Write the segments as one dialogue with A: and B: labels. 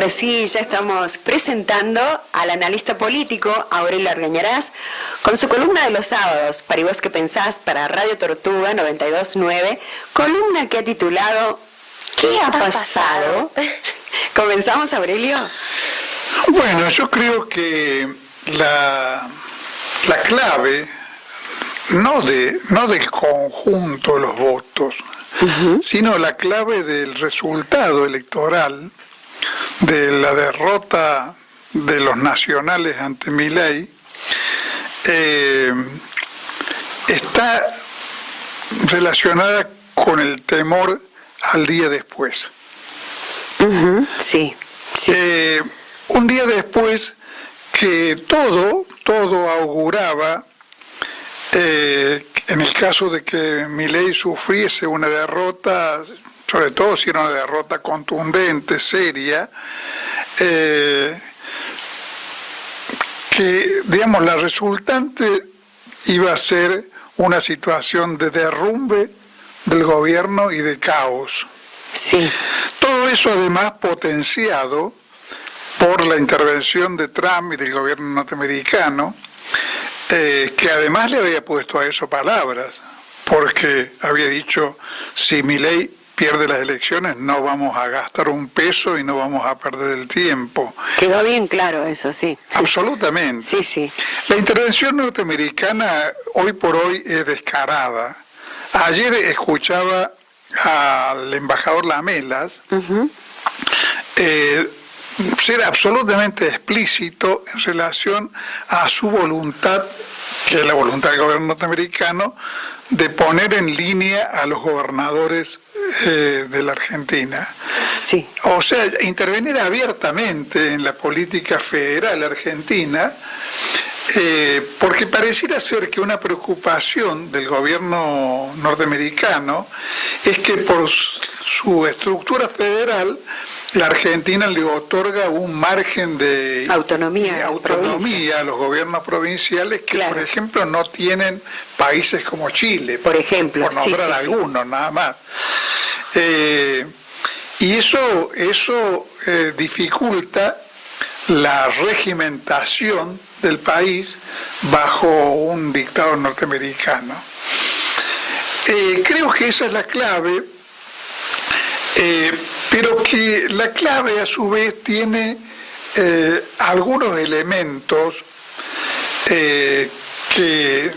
A: que sí, ya estamos presentando al analista político Aurelio Argañarás con su columna de los sábados, Para y vos que pensás, para Radio Tortuga 92.9, columna que ha titulado ¿Qué ha pasado? ¿Comenzamos, Aurelio?
B: Bueno, yo creo que la clave no del conjunto de los votos, sino la clave del resultado electoral, de la derrota de los nacionales ante Milei, está relacionada con el temor al día después.
A: Sí.
B: Un día después que todo auguraba, en el caso de que Milei sufriese una derrota, sobre todo si era una derrota contundente, seria, que, digamos, la resultante iba a ser una situación de derrumbe del gobierno y de caos.
A: Sí.
B: Todo eso además potenciado por la intervención de Trump y del gobierno norteamericano, que además le había puesto a eso palabras, porque había dicho, si Milei pierde las elecciones no vamos a gastar un peso y no vamos a perder el tiempo.
A: Quedó bien claro eso, sí.
B: Absolutamente.
A: Sí.
B: La intervención norteamericana hoy por hoy es descarada. Ayer escuchaba al embajador Lamelas ser absolutamente explícito en relación a su voluntad, que es la voluntad del gobierno norteamericano, de poner en línea a los gobernadores de la Argentina.
A: Sí.
B: O sea, intervenir abiertamente en la política federal argentina, porque pareciera ser que una preocupación del gobierno norteamericano es que por su estructura federal la Argentina le otorga un margen de autonomía a los gobiernos provinciales que, claro, por ejemplo, no tienen países como Chile, por nombrar algunos nada más. Y eso dificulta la regimentación del país bajo un dictador norteamericano. Creo que esa es la clave, pero que la clave a su vez tiene algunos elementos que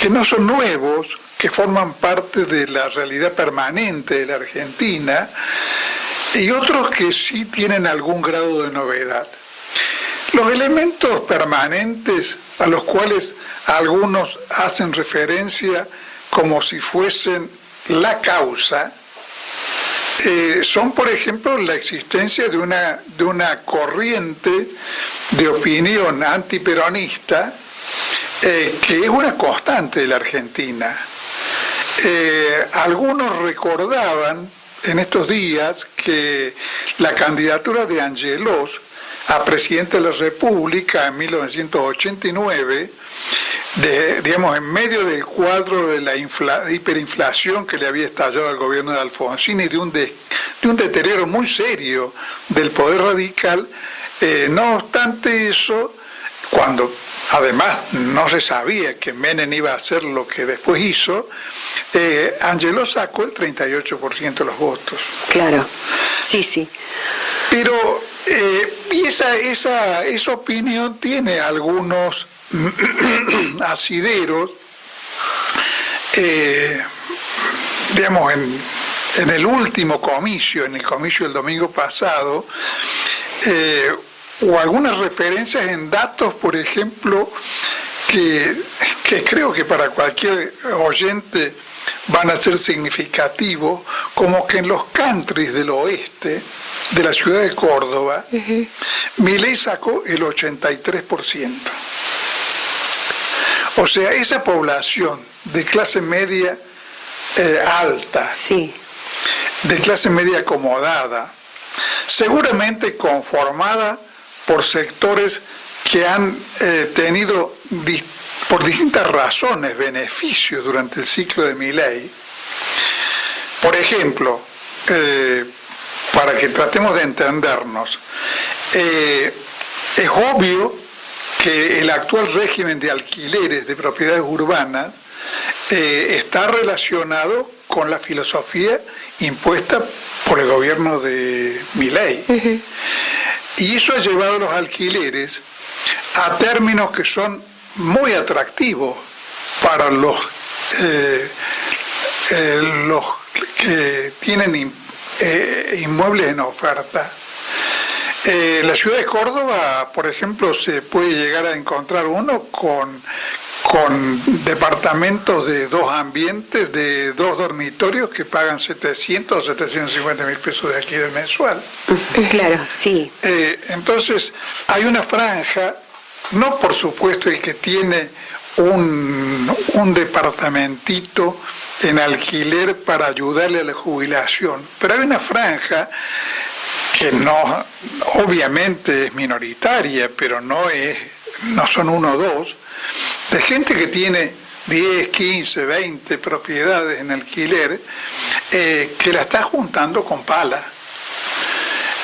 B: no son nuevos, que forman parte de la realidad permanente de la Argentina, y otros que sí tienen algún grado de novedad. Los elementos permanentes a los cuales algunos hacen referencia como si fuesen la causa, son, por ejemplo, la existencia de una corriente de opinión antiperonista que es una constante de la Argentina. Algunos recordaban en estos días que la candidatura de Angelos a presidente de la República en 1989, digamos, en medio del cuadro de la hiperinflación que le había estallado al gobierno de Alfonsín y de un deterioro muy serio del poder radical, no obstante eso, cuando además no se sabía que Menem iba a hacer lo que después hizo, Angelos sacó el 38% de los votos.
A: Claro, sí.
B: Pero, y esa opinión tiene algunos asideros, digamos, en el último comicio, en el comicio del domingo pasado, o algunas referencias en datos, por ejemplo, que creo que para cualquier oyente van a ser significativos, como que en los countries del oeste de la ciudad de Córdoba, Milei sacó el 83%. O sea, esa población de clase media alta, de clase media acomodada, seguramente conformada por sectores que han tenido por distintas razones beneficios durante el ciclo de Milei. Por ejemplo, para que tratemos de entendernos, Es obvio que el actual régimen de alquileres de propiedades urbanas está relacionado con la filosofía impuesta por el gobierno de Milei. Uh-huh. Y eso ha llevado a los alquileres a términos que son muy atractivos para los que tienen inmuebles en oferta. La ciudad de Córdoba, por ejemplo, se puede llegar a encontrar uno con departamentos de 2 ambientes, de 2 dormitorios que pagan 700 o 750 mil pesos de alquiler mensual.
A: Claro, sí.
B: Entonces, hay una franja, no por supuesto el que tiene un departamentito en alquiler para ayudarle a la jubilación, pero hay una franja que no, obviamente es minoritaria, pero no son 1 o 2, de gente que tiene 10, 15, 20 propiedades en alquiler, que la está juntando con pala,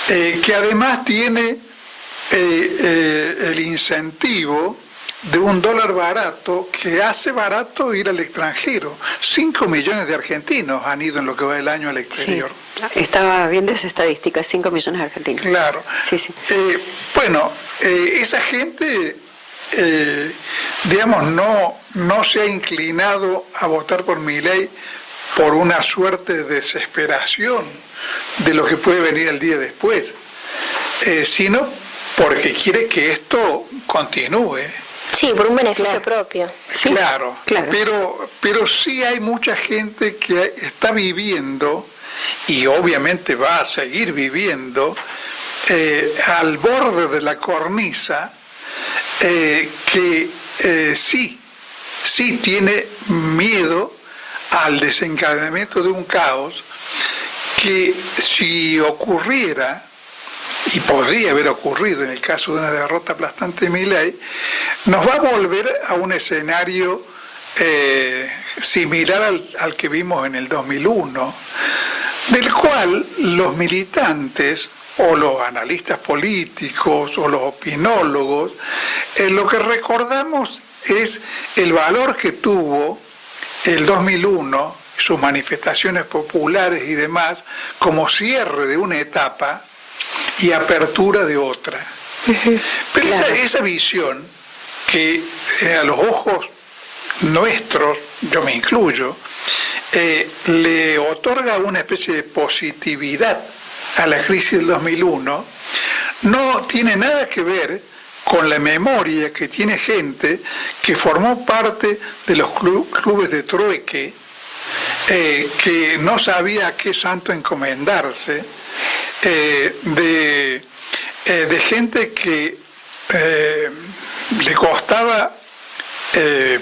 B: que además tiene el incentivo de un dólar barato que hace barato ir al extranjero. 5 millones de argentinos han ido en lo que va del año al exterior.
A: Sí, estaba viendo esa estadística, 5 millones de argentinos.
B: Claro.
A: Sí, sí.
B: Esa gente, digamos, no se ha inclinado a votar por Milei por una suerte de desesperación de lo que puede venir el día después, sino porque quiere que esto continúe.
C: Sí, por un beneficio propio.
B: ¿Sí? Claro. Pero sí hay mucha gente que está viviendo, y obviamente va a seguir viviendo, al borde de la cornisa, que sí tiene miedo al desencadenamiento de un caos que, si ocurriera, y podría haber ocurrido en el caso de una derrota aplastante de Milei, nos va a volver a un escenario similar al que vimos en el 2001, del cual los militantes o los analistas políticos o los opinólogos, lo que recordamos es el valor que tuvo el 2001, sus manifestaciones populares y demás, como cierre de una etapa y apertura de otra. Pero claro, esa visión que a los ojos nuestros, yo me incluyo, le otorga una especie de positividad a la crisis del 2001, no tiene nada que ver con la memoria que tiene gente que formó parte de los clubes de trueque, que no sabía a qué santo encomendarse, de gente que le costaba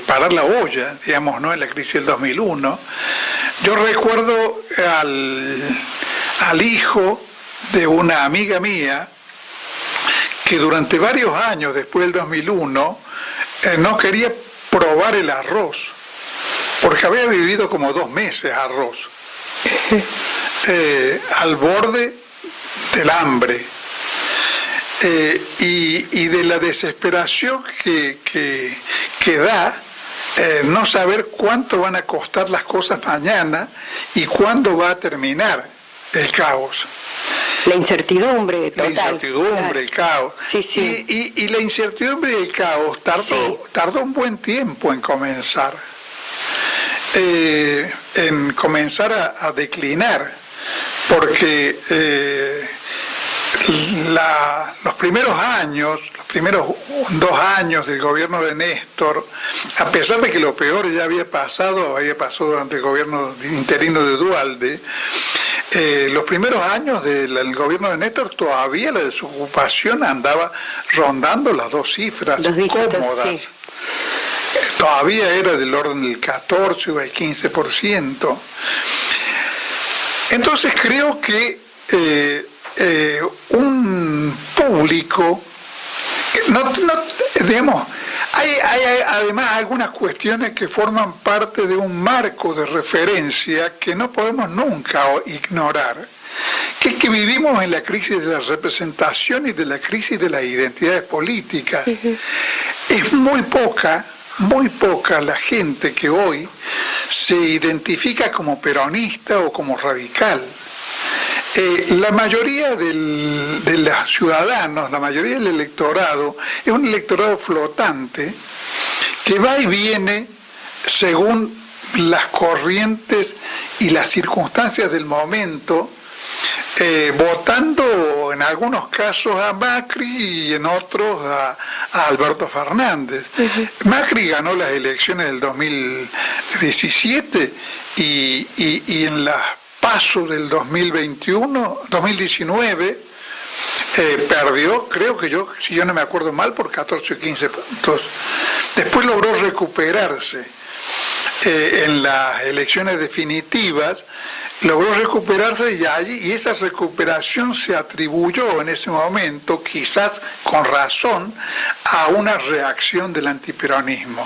B: parar la olla, digamos, ¿no?, en la crisis del 2001. Yo recuerdo al hijo de una amiga mía que durante varios años después del 2001 no quería probar el arroz, porque había vivido como 2 meses arroz, al borde del hambre, y de la desesperación que da no saber cuánto van a costar las cosas mañana y cuándo va a terminar el caos.
A: La incertidumbre total.
B: La incertidumbre, claro, el caos.
A: Sí, sí.
B: Y la incertidumbre y el caos tardó un buen tiempo en comenzar. A declinar, porque los primeros 2 años del gobierno de Néstor, a pesar de que lo peor ya había pasado durante el gobierno interino de Duhalde, los primeros años del gobierno de Néstor todavía la desocupación andaba rondando las 2 cifras cómodas. Sí. Todavía era del orden del 14 o el 15%. Entonces creo que un público, digamos, hay además algunas cuestiones que forman parte de un marco de referencia que no podemos nunca ignorar, que vivimos en la crisis de la representación y de la crisis de las identidades políticas. Es muy poca la gente que hoy se identifica como peronista o como radical. La mayoría de los ciudadanos, la mayoría del electorado, es un electorado flotante que va y viene según las corrientes y las circunstancias del momento, votando en algunos casos a Macri y en otros a Alberto Fernández. Macri ganó las elecciones del 2017 y en las PASO del 2019 perdió, creo que si yo no me acuerdo mal, por 14 o 15 puntos. Después logró recuperarse en las elecciones definitivas, y esa recuperación se atribuyó en ese momento, quizás con razón, a una reacción del antiperonismo.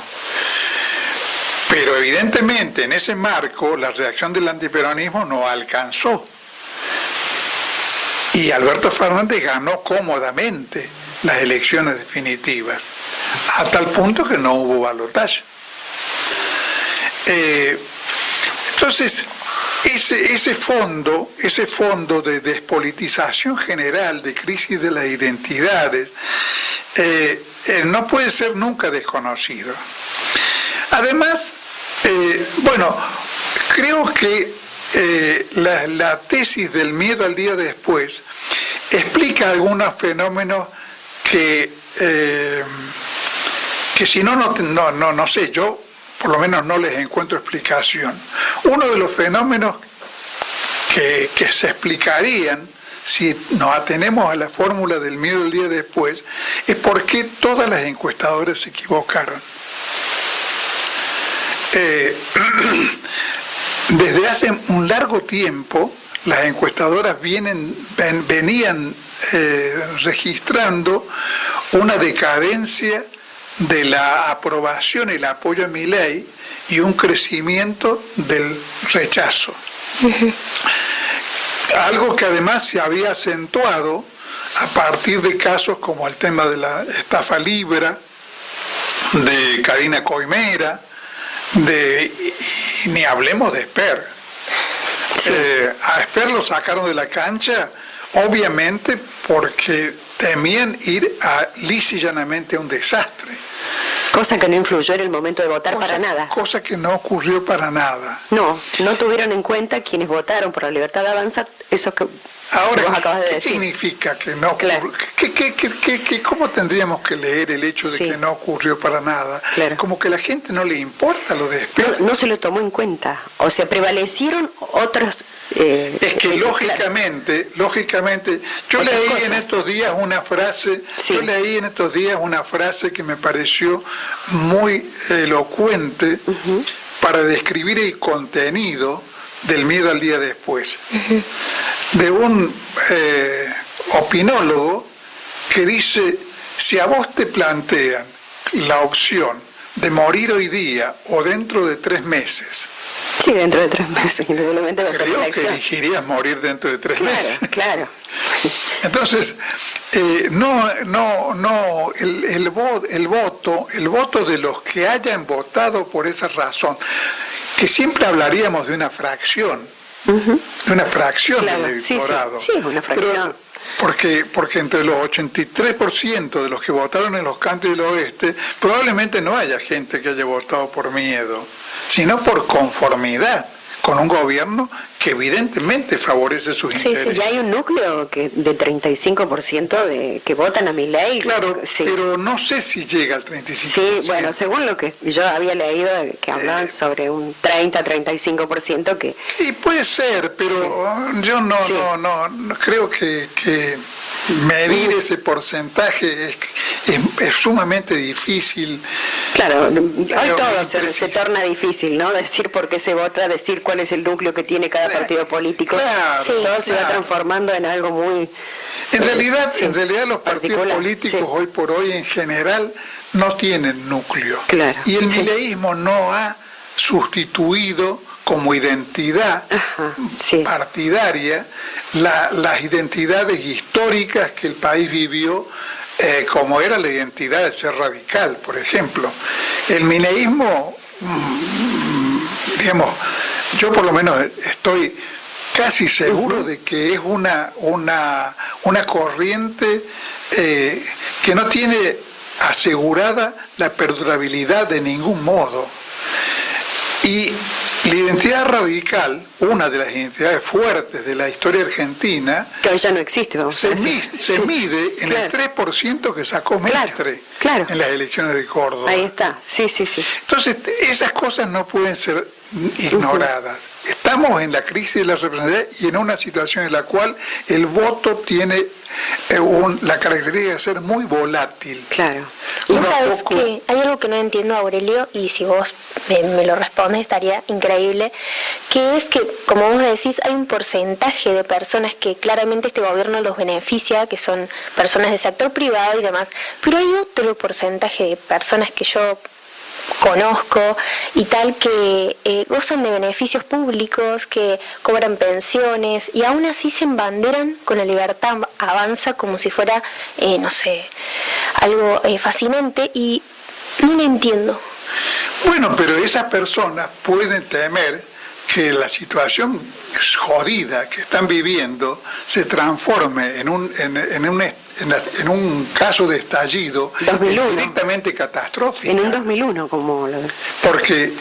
B: Pero evidentemente en ese marco la reacción del antiperonismo no alcanzó. Y Alberto Fernández ganó cómodamente las elecciones definitivas, a tal punto que no hubo balotaje. Entonces, ese fondo de despolitización general, de crisis de las identidades, no puede ser nunca desconocido. Además, creo que la tesis del miedo al día después explica algunos fenómenos que si no sé, yo por lo menos no les encuentro explicación. Uno de los fenómenos que se explicarían si nos atenemos a la fórmula del miedo al día después es por qué todas las encuestadoras se equivocaron. Desde hace un largo tiempo las encuestadoras venían registrando una decadencia de la aprobación y el apoyo a Milei y un crecimiento del rechazo. Algo que además se había acentuado a partir de casos como el tema de la estafa Libra, de Karina Coimera, y ni hablemos de Esper. Sí. A Esper lo sacaron de la cancha, obviamente porque temían ir lisa y llanamente a un desastre.
A: Cosa que no influyó en el momento de votar para nada.
B: Cosa que no ocurrió para nada.
A: No tuvieron en cuenta quienes votaron por la libertad de avanzar, eso que
B: ahora,
A: vos acabas de
B: ¿qué
A: decir.
B: significa que no ocurrió?
A: Claro.
B: ¿Cómo tendríamos que leer el hecho de que no ocurrió para nada?
A: Claro.
B: Como que a la gente no le importa lo de Esper.
A: No se lo tomó en cuenta. O sea, prevalecieron otros...
B: es que lógicamente, yo leí en estos días una frase, que me pareció muy elocuente para describir el contenido del miedo al día después, de un opinólogo que dice: si a vos te plantean la opción de morir hoy día o dentro de 3 meses,
A: sí, dentro de 3 meses, indudablemente va a ser
B: creo
A: la
B: que
A: elección.
B: elegirías morir dentro de 3 meses.
A: Claro.
B: Entonces, el voto de los que hayan votado por esa razón, que siempre hablaríamos de una fracción,
A: Claro,
B: del electorado.
A: Sí, una fracción.
B: Porque entre los 83% de los que votaron en los Cantos del Oeste, probablemente no haya gente que haya votado por miedo, sino por conformidad con un gobierno que evidentemente favorece sus intereses.
A: Sí, ya hay un núcleo de 35% que votan a Milei.
B: Claro, pero no sé si llega al 35%.
A: Sí, bueno, según lo que yo había leído, que hablaban sobre un 30-35% que...
B: Y puede ser, pero yo no creo que medir ese porcentaje es sumamente difícil.
A: Claro, hoy todo se torna difícil, ¿no? Decir por qué se vota, decir cuál es el núcleo que tiene cada partido político.
B: Claro,
A: todo se va transformando en algo muy...
B: En realidad los partidos políticos hoy por hoy en general no tienen núcleo.
A: Claro,
B: y el mileísmo no ha sustituido como identidad partidaria las identidades históricas que el país vivió, como era la identidad de ser radical, por ejemplo. El mineísmo, digamos, yo por lo menos estoy casi seguro de que es una corriente que no tiene asegurada la perdurabilidad de ningún modo. Y la identidad radical, una de las identidades fuertes de la historia argentina,
A: que hoy ya no existe,
B: se mide en el 3% que sacó Mestre en las elecciones de Córdoba.
A: Ahí está, sí.
B: Entonces, esas cosas no pueden ser ignoradas. Estamos en la crisis de la representatividad y en una situación en la cual el voto tiene la característica de ser muy volátil.
C: Claro. Y sabes que hay algo que no entiendo, Aurelio, y si vos me lo respondes estaría increíble, que es que, como vos decís, hay un porcentaje de personas que claramente este gobierno los beneficia, que son personas del sector privado y demás, pero hay otro porcentaje de personas que yo conozco y tal que gozan de beneficios públicos, que cobran pensiones y aún así se embanderan con la libertad avanza como si fuera, no sé, algo fascinante y no lo entiendo.
B: Bueno, pero esas personas pueden temer que la situación jodida que están viviendo se transforme en un caso de estallido
A: 2001.
B: Directamente catastrófico.
A: En un 2001, como lo...
B: Porque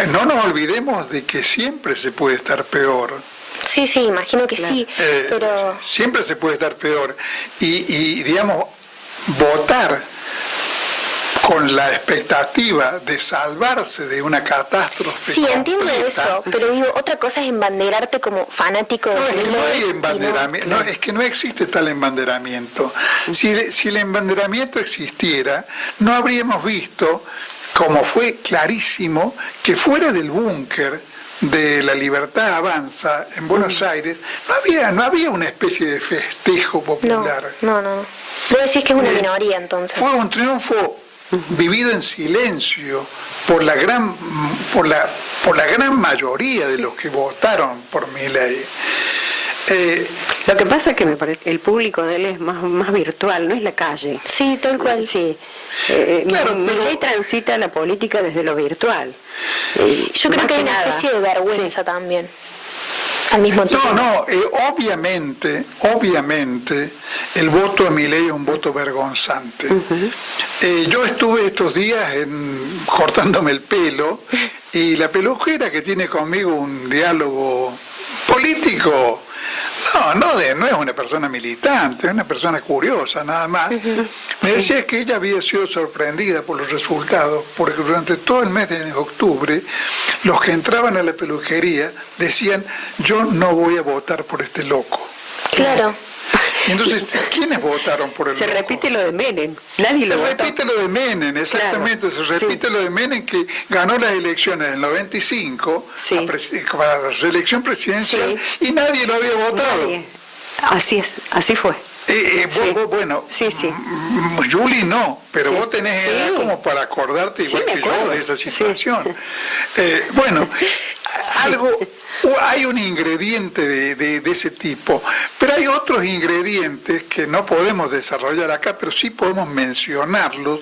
B: no nos olvidemos de que siempre se puede estar peor.
C: Sí, imagino que sí, pero...
B: Siempre se puede estar peor. Y digamos, votar con la expectativa de salvarse de una catástrofe.
C: Sí, entiendo eso, pero digo, otra cosa es embanderarte como fanático de...
B: No, es que no hay embanderamiento, no, es que no existe tal embanderamiento. Si el embanderamiento existiera, no habríamos visto, como fue clarísimo, que fuera del búnker de La Libertad Avanza en Buenos Aires, no había una especie de festejo popular.
C: No. Vos decís que es una minoría, entonces.
B: Fue un triunfo vivido en silencio por la gran mayoría de los que votaron por Milei.
A: Lo que pasa es que me parece el público de él es más virtual, no es la calle.
C: Sí, tal cual.
A: Sí.
B: Claro,
A: Milei transita la política desde lo virtual.
C: Yo creo que hay una especie de vergüenza también. Al mismo tiempo.
B: Obviamente, el voto de Milei es un voto vergonzante. Yo estuve estos días cortándome el pelo y la peluquera que tiene conmigo un diálogo político, no es una persona militante, es una persona curiosa nada más. Me decía que ella había sido sorprendida por los resultados, porque durante todo el mes de octubre, los que entraban a la peluquería decían, yo no voy a votar por este loco.
C: Claro.
B: Y entonces, ¿quiénes votaron por el loco?
A: Se repite lo de Menem, nadie lo votó.
B: Se repite lo de Menem, exactamente, se repite lo de Menem que ganó las elecciones en el 95 para la reelección presidencial y nadie lo había votado.
A: Nadie. Así fue.
B: Bueno, Juli no, pero vos tenés edad como para acordarte igual que yo de esa situación. Hay un ingrediente de ese tipo, pero hay otros ingredientes que no podemos desarrollar acá, pero sí podemos mencionarlos,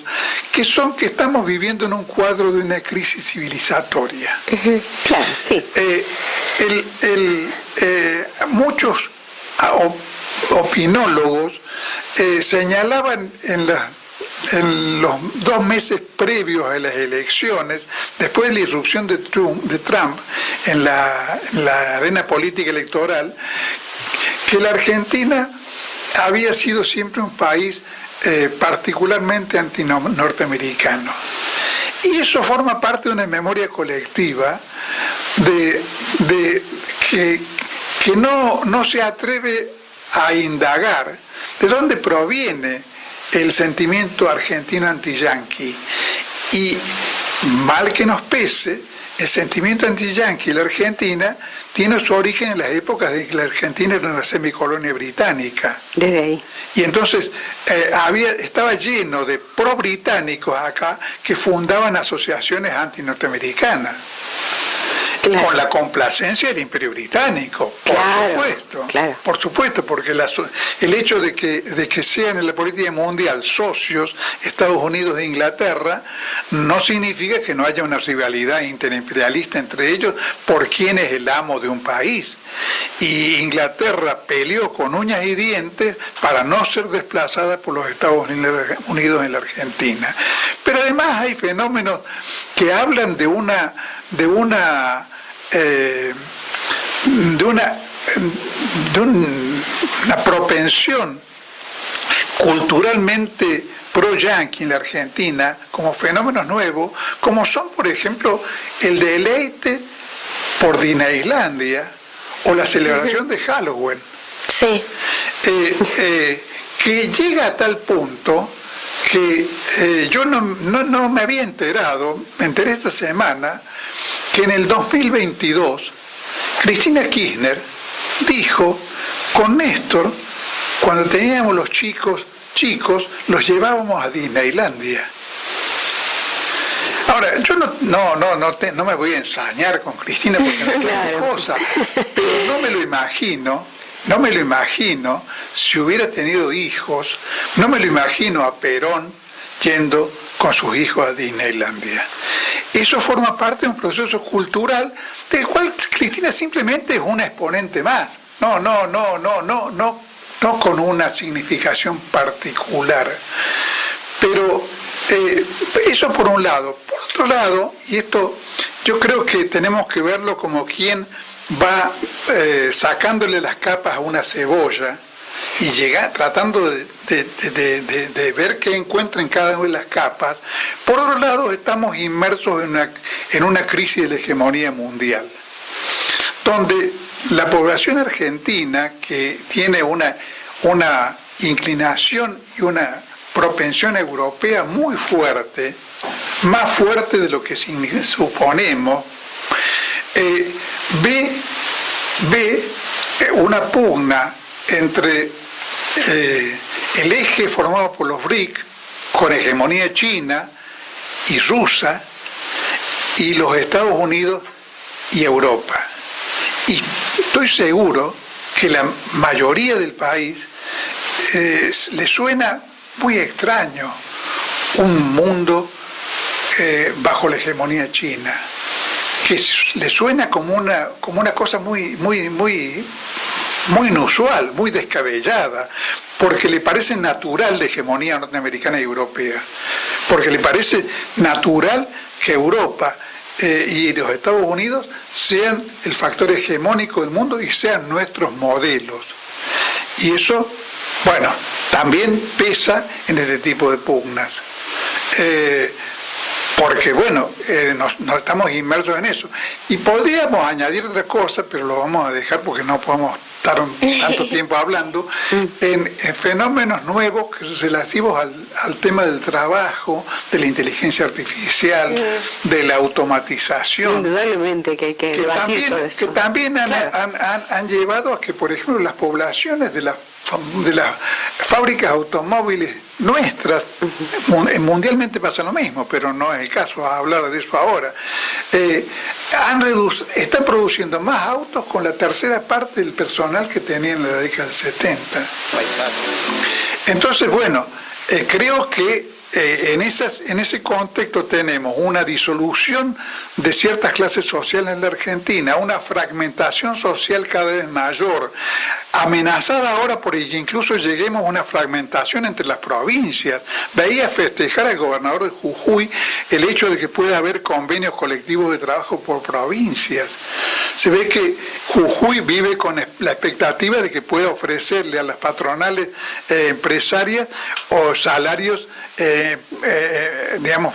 B: que estamos viviendo en un cuadro de una crisis civilizatoria.
A: Claro, sí.
B: Muchos opinólogos señalaban en los 2 meses previos a las elecciones, después de la irrupción de Trump en la arena política electoral, que la Argentina había sido siempre un país particularmente antinorteamericano. Y eso forma parte de una memoria colectiva que no se atreve a indagar de dónde proviene el sentimiento argentino anti-yanqui. Y mal que nos pese, el sentimiento anti-yanqui en la Argentina tiene su origen en las épocas de que la Argentina era una semicolonia británica.
A: Desde ahí.
B: Y entonces estaba lleno de pro-británicos acá que fundaban asociaciones anti-norteamericanas.
A: Claro.
B: Con la complacencia del Imperio Británico, por supuesto, porque el hecho de que sean en la política mundial socios Estados Unidos e Inglaterra no significa que no haya una rivalidad interimperialista entre ellos por quién es el amo de un país. Y Inglaterra peleó con uñas y dientes para no ser desplazada por los Estados Unidos en la Argentina. Pero además hay fenómenos que hablan de una propensión culturalmente pro-yanqui en la Argentina como fenómenos nuevos, como son, por ejemplo, el deleite por Disneylandia o la celebración de Halloween.
C: Sí.
B: Que llega a tal punto que yo no me había enterado, me enteré esta semana, que en el 2022 Cristina Kirchner dijo con Néstor, cuando teníamos los chicos, los llevábamos a Disneylandia. Ahora, yo no me voy a ensañar con Cristina porque no es cosa, pero no me lo imagino si hubiera tenido hijos, no me lo imagino a Perón yendo con sus hijos a Disneylandia. Eso forma parte de un proceso cultural del cual Cristina simplemente es una exponente más. No con una significación particular. Pero eso por un lado. Por otro lado, y esto yo creo que tenemos que verlo como quien va sacándole las capas a una cebolla y tratando de ver qué encuentra en cada una de las capas. Por otro lado, estamos inmersos en una crisis de la hegemonía mundial, donde la población argentina, que tiene una inclinación y una propensión europea muy fuerte, más fuerte de lo que suponemos, ve una pugna entre el eje formado por los BRIC, con hegemonía china y rusa, y los Estados Unidos y Europa. Y estoy seguro que la mayoría del país le suena muy extraño un mundo bajo la hegemonía china, que le suena como una cosa muy inusual, muy descabellada, porque le parece natural la hegemonía norteamericana y europea, porque le parece natural que Europa y los Estados Unidos sean el factor hegemónico del mundo y sean nuestros modelos. Y eso, bueno, también pesa en este tipo de pugnas. Porque, bueno, no estamos inmersos en eso. Y podríamos añadir otra cosa, pero lo vamos a dejar porque no podemos estar tanto tiempo hablando, en fenómenos nuevos relativos al tema del trabajo, de la inteligencia artificial, de la automatización.
A: Indudablemente que hay que debatir todo eso.
B: Que también han llevado a que, por ejemplo, las poblaciones de las fábricas automóviles nuestras, mundialmente pasa lo mismo, pero no es el caso hablar de eso ahora, están produciendo más autos con la tercera parte del personal que tenían en la década del 70. Entonces, bueno, creo que en ese contexto tenemos una disolución de ciertas clases sociales en la Argentina, una fragmentación social cada vez mayor, amenazada ahora por que incluso lleguemos a una fragmentación entre las provincias. Veía festejar al gobernador de Jujuy el hecho de que pueda haber convenios colectivos de trabajo por provincias. Se ve que Jujuy vive con la expectativa de que pueda ofrecerle a las patronales empresarias o salarios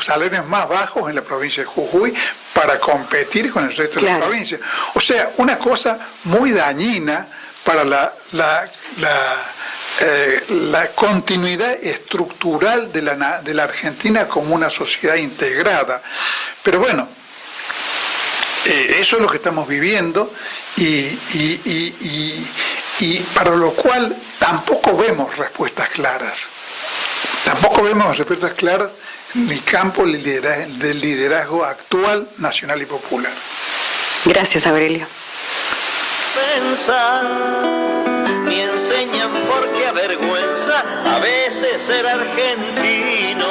B: salarios más bajos en la provincia de Jujuy para competir con el resto de las provincias. O sea, una cosa muy dañina para la continuidad estructural de la Argentina como una sociedad integrada. Pero bueno, eso es lo que estamos viviendo y para lo cual tampoco vemos respuestas claras. Tampoco vemos respuestas claras en el campo del liderazgo actual, nacional y popular.
A: Gracias, Aurelio.
D: Pensar, ni enseñan por qué avergüenza a veces ser argentino.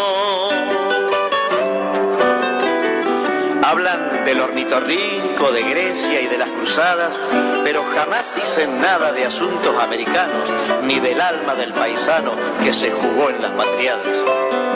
D: Hablan del ornitorrinco, de Grecia y de las cruzadas, pero jamás dicen nada de asuntos americanos, ni del alma del paisano que se jugó en las patriadas.